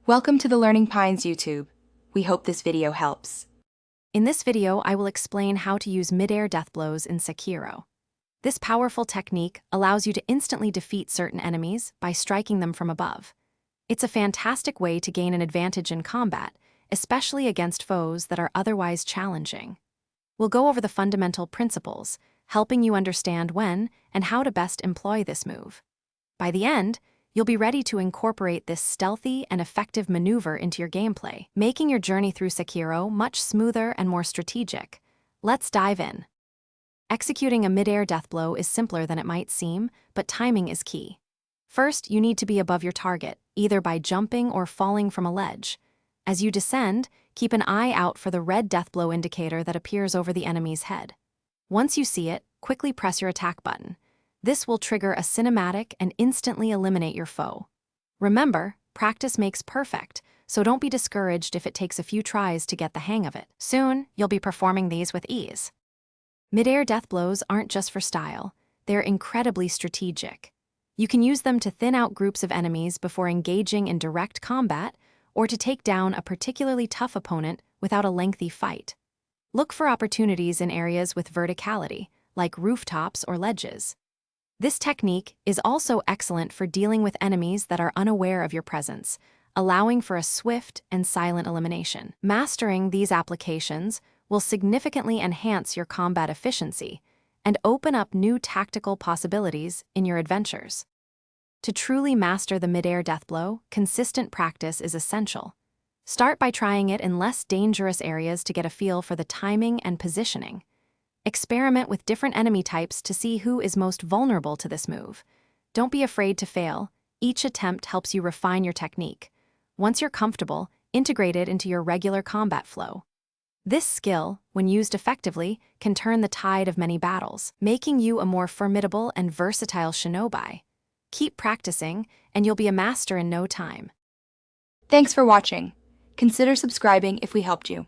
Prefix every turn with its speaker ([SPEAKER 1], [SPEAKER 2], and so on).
[SPEAKER 1] Welcome to the Learning Pines YouTube. We hope this video helps.
[SPEAKER 2] In this video, I will explain how to use mid-air deathblows in Sekiro. This powerful technique allows you to instantly defeat certain enemies by striking them from above. It's a fantastic way to gain an advantage in combat, especially against foes that are otherwise challenging. We'll go over the fundamental principles, helping you understand when and how to best employ this move. By the end, you'll be ready to incorporate this stealthy and effective maneuver into your gameplay, making your journey through Sekiro much smoother and more strategic. Let's dive in. Executing a mid-air deathblow is simpler than it might seem, but timing is key. First, you need to be above your target, either by jumping or falling from a ledge. As you descend, keep an eye out for the red deathblow indicator that appears over the enemy's head. Once you see it, quickly press your attack button. This will trigger a cinematic and instantly eliminate your foe. Remember, practice makes perfect, so don't be discouraged if it takes a few tries to get the hang of it. Soon, you'll be performing these with ease. Mid-air deathblows aren't just for style, they're incredibly strategic. You can use them to thin out groups of enemies before engaging in direct combat, or to take down a particularly tough opponent without a lengthy fight. Look for opportunities in areas with verticality, like rooftops or ledges. This technique is also excellent for dealing with enemies that are unaware of your presence, allowing for a swift and silent elimination. Mastering these applications will significantly enhance your combat efficiency and open up new tactical possibilities in your adventures. To truly master the mid-air deathblow, consistent practice is essential. Start by trying it in less dangerous areas to get a feel for the timing and positioning. Experiment with different enemy types to see who is most vulnerable to this move. Don't be afraid to fail. Each attempt helps you refine your technique. Once you're comfortable, integrate it into your regular combat flow. This skill, when used effectively, can turn the tide of many battles, making you a more formidable and versatile Shinobi. Keep practicing, and you'll be a master in no time.
[SPEAKER 1] Thanks for watching. Consider subscribing if we helped you.